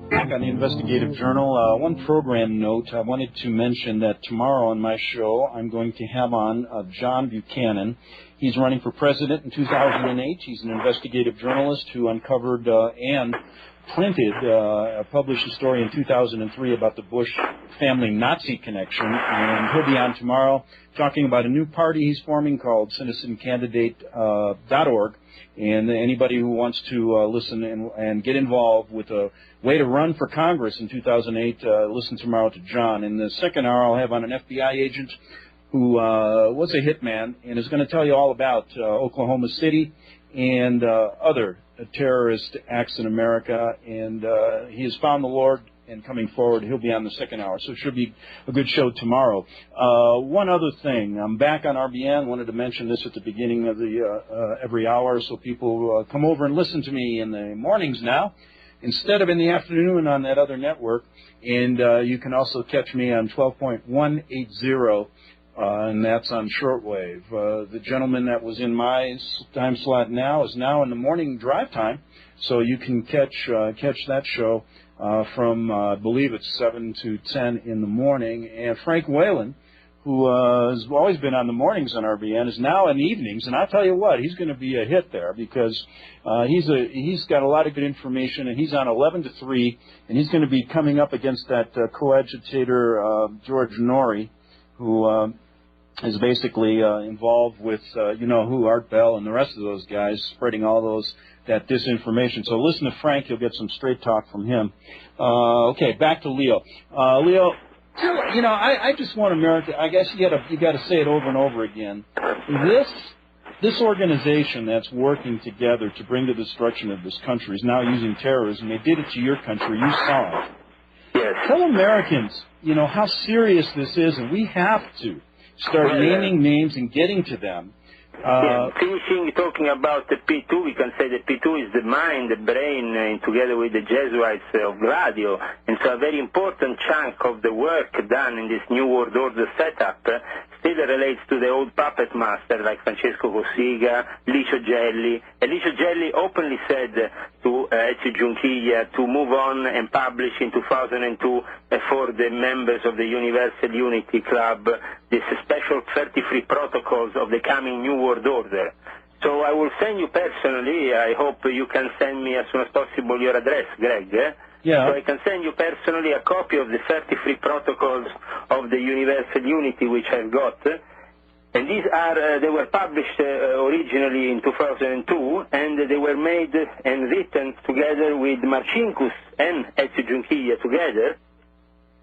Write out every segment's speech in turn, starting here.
Back on the Investigative Journal, one program note, I wanted to mention that tomorrow on my show I'm going to have on John Buchanan. He's running for president in 2008. He's an investigative journalist who uncovered and printed, published a story in 2003 about the Bush family Nazi connection, and he'll be on tomorrow talking about a new party he's forming called citizenscandidate.org, and anybody who wants to listen and get involved with a way to run for Congress in 2008, listen tomorrow to John. In the second hour, I'll have on an FBI agent who was a hitman and is going to tell you all about Oklahoma City and other terrorist acts in America, and he has found the Lord, and coming forward, he'll be on the second hour, so it should be a good show tomorrow. One other thing, I'm back on RBN, wanted to mention this at the beginning of the every hour, so people come over and listen to me in the mornings now, instead of in the afternoon on that other network, and you can also catch me on 12.180, and that's on shortwave. The gentleman that was in my time slot now is now in the morning drive time, so you can catch that show from, I believe it's 7 to 10 in the morning. And Frank Whalen, who has always been on the mornings on RBN, is now in the evenings, and I'll tell you what, he's going to be a hit there because he's got a lot of good information, and he's on 11 to 3, and he's going to be coming up against that coadjutor George Norrie, who is basically involved with, Art Bell and the rest of those guys, spreading all that disinformation. So listen to Frank, you'll get some straight talk from him. Okay, back to Leo. Leo, I just want America, I guess you got to say it over and over again. This organization that's working together to bring the destruction of this country is now using terrorism. They did it to your country. You saw it. Yes. Tell Americans, how serious this is, and we have to start naming names and getting to them. Finishing talking about the P2, we can say that P2 is the mind, the brain, together with the Jesuits of Gladio, and so a very important chunk of the work done in this New World Order setup still relates to the old puppet master like Francesco Cossiga, Licio Gelli. And Licio Gelli openly said to Ezio Giunchiglia to move on and publish in 2002 for the members of the Universal Unity Club this special 33 protocols of the coming New World Order. So I will send you personally, I hope you can send me as soon as possible your address, Greg. Yeah. So I can send you personally a copy of the 33 protocols of the Universal Unity which I've got. And these they were published originally in 2002, and they were made and written together with Marcinkus and Ezio Giunchiglia together.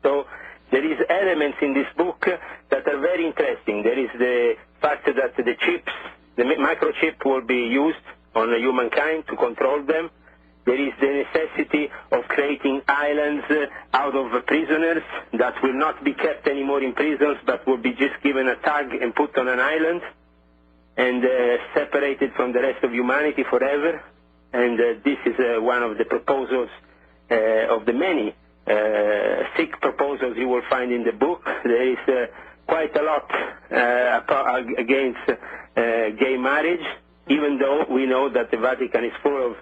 So there is elements in this book that are very interesting. There is the fact that the chips, the microchip will be used on humankind to control them. There is the necessity of creating islands out of prisoners that will not be kept anymore in prisons, but will be just given a tag and put on an island and separated from the rest of humanity forever. And this is one of the proposals of the many sick proposals you will find in the book. There is quite a lot against gay marriage, even though we know that the Vatican is full of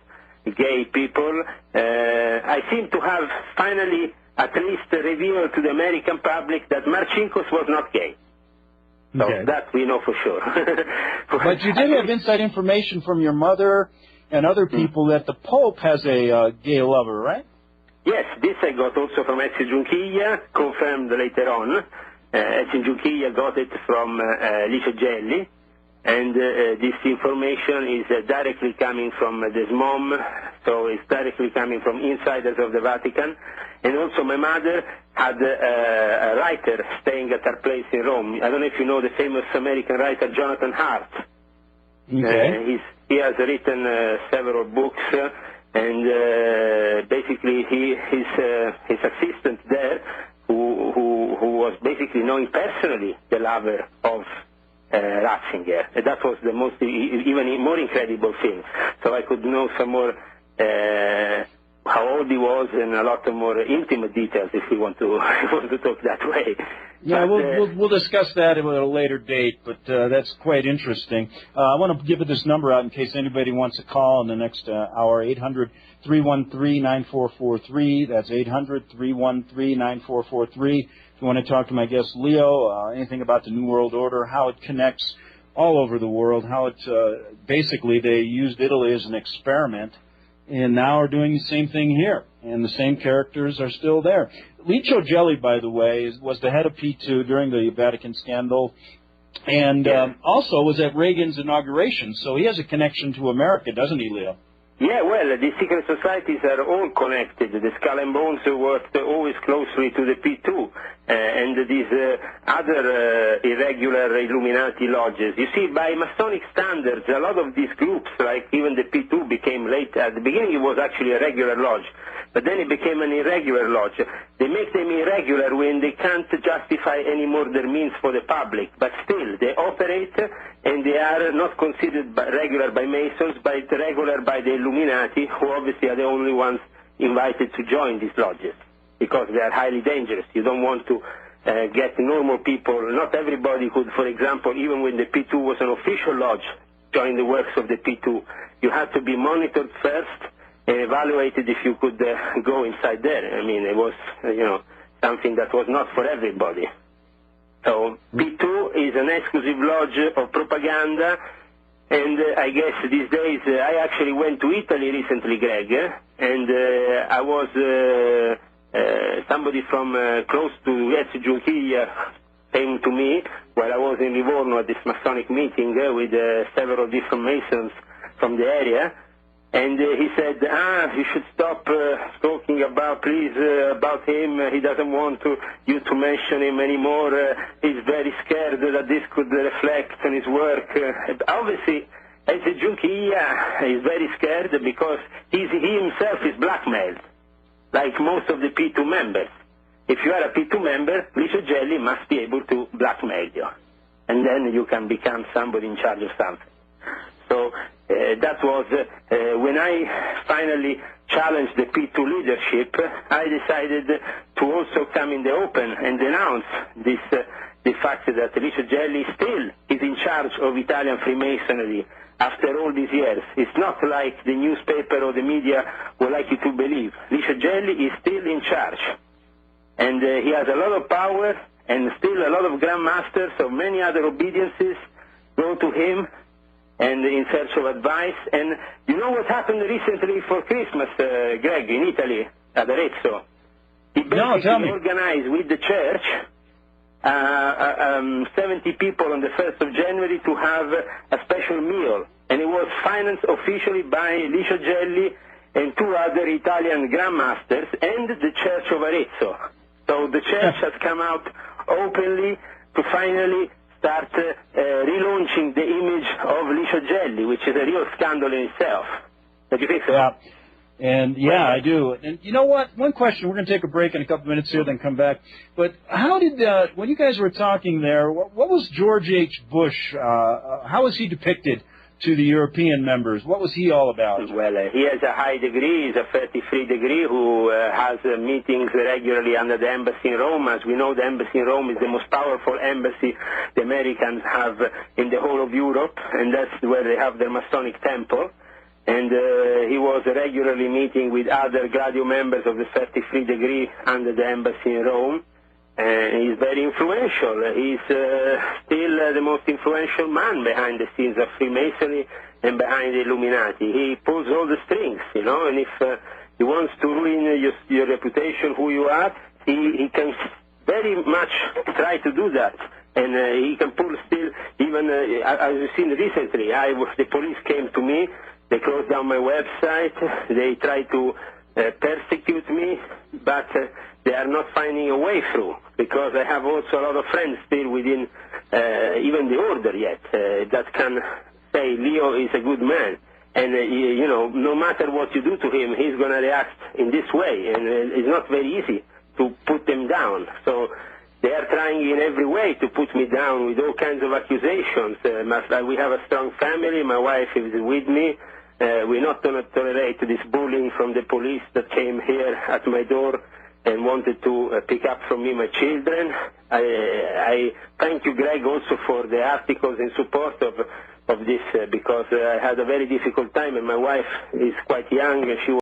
gay people. I seem to have finally at least revealed to the American public that Marcinkus was not gay. So that we know for sure. But you did have inside information from your mother and other people that the Pope has a gay lover, right? Yes, this I got also from Ezio Giunchiglia, confirmed later on. Ezio Giunchiglia got it from Licio Gelli, and this information is directly coming from his mom, so it's directly coming from insiders of the Vatican. And also my mother had a writer staying at her place in Rome. I don't know if you know the famous American writer Jonathan Hart. Okay. He has written several books, and basically his assistant there, who was basically knowing personally the lover of Ratzinger. And that was the most, even more incredible thing. So I could know some more how old he was and a lot of more intimate details if we want to, talk that way. Yeah, but, we'll discuss that at a later date, but that's quite interesting. I want to give this number out in case anybody wants to call in the next hour, 800-313-9443. That's 800-313-9443. If you want to talk to my guest Leo, anything about the New World Order, how it connects all over the world, how it basically they used Italy as an experiment, and now are doing the same thing here, and the same characters are still there. Licio Gelli, by the way, was the head of P2 during the Vatican scandal, and also was at Reagan's inauguration, so he has a connection to America, doesn't he, Leo? Yeah, well, the secret societies are all connected. The Skull and Bones worked always closely to the P2 and these other irregular Illuminati lodges. You see, by Masonic standards, a lot of these groups, like even the P2, became late. At the beginning, it was actually a regular lodge, but then it became an irregular lodge. They make them irregular when they can't justify any more their means for the public, but still, they operate, and they are not considered regular by Masons, but regular by the Illuminati, who obviously are the only ones invited to join these lodges, because they are highly dangerous. You don't want to get normal people. Not everybody could, for example, even when the P2 was an official lodge, join the works of the P2. You had to be monitored first and evaluated if you could go inside there. I mean, it was, something that was not for everybody. So P2 is an exclusive lodge of propaganda, and I guess these days, I actually went to Italy recently, Greg, and I was, somebody from close to Licio Gelli came to me while I was in Livorno at this Masonic meeting with several different Masons from the area, and he said, you should stop talking about him. He doesn't want you to mention him anymore. He's very scared that this could reflect on his work. Obviously, as a junkie, he's very scared because he himself is blackmailed, like most of the P2 members. If you are a P2 member, Licio Gelli must be able to blackmail you, and then you can become somebody in charge of something. So that was when I finally challenged the P2 leadership. I decided to also come in the open and denounce the fact that Licio Gelli still is in charge of Italian Freemasonry after all these years. It's not like the newspaper or the media would like you to believe. Licio Gelli is still in charge, and he has a lot of power, and still a lot of grandmasters of many other obediences go to him and in search of advice. And you know what happened recently for Christmas, Greg, in Italy, at Arezzo? He basically organized with the church 70 people on the 1st of January to have a special meal. And it was financed officially by Licio Gelli and 2 other Italian grandmasters and the Church of Arezzo. So the church has come out openly to finally start relaunching the image of Licio Gelli, which is a real scandal in itself. Don't you think so? Yeah. And yeah, I do. And you know what? One question. We're going to take a break in a couple minutes here, then come back. But how did when you guys were talking there? What was George H. Bush? How was he depicted to the European members? What was he all about? Well, he has a high degree. He's a 33 degree who has meetings regularly under the embassy in Rome. As we know, the embassy in Rome is the most powerful embassy the Americans have in the whole of Europe, and that's where they have their Masonic temple. And he was regularly meeting with other Gladio members of the 33 degree under the embassy in Rome. He's very influential. He's still the most influential man behind the scenes of Freemasonry and behind the Illuminati. He pulls all the strings, and if he wants to ruin your reputation, who you are, he can very much try to do that. And he can pull still, even as you've seen recently, the police came to me. They closed down my website. They tried to persecute me, but they are not finding a way through, because I have also a lot of friends still within even the order yet that can say Leo is a good man. And, no matter what you do to him, he's going to react in this way. And it's not very easy to put them down. So they are trying in every way to put me down with all kinds of accusations. We have a strong family. My wife is with me. we're not going to tolerate this bullying from the police that came here at my door and wanted to pick up from me my children. I thank you, Greg, also for the articles in support of this, because I had a very difficult time, and my wife is quite young, and she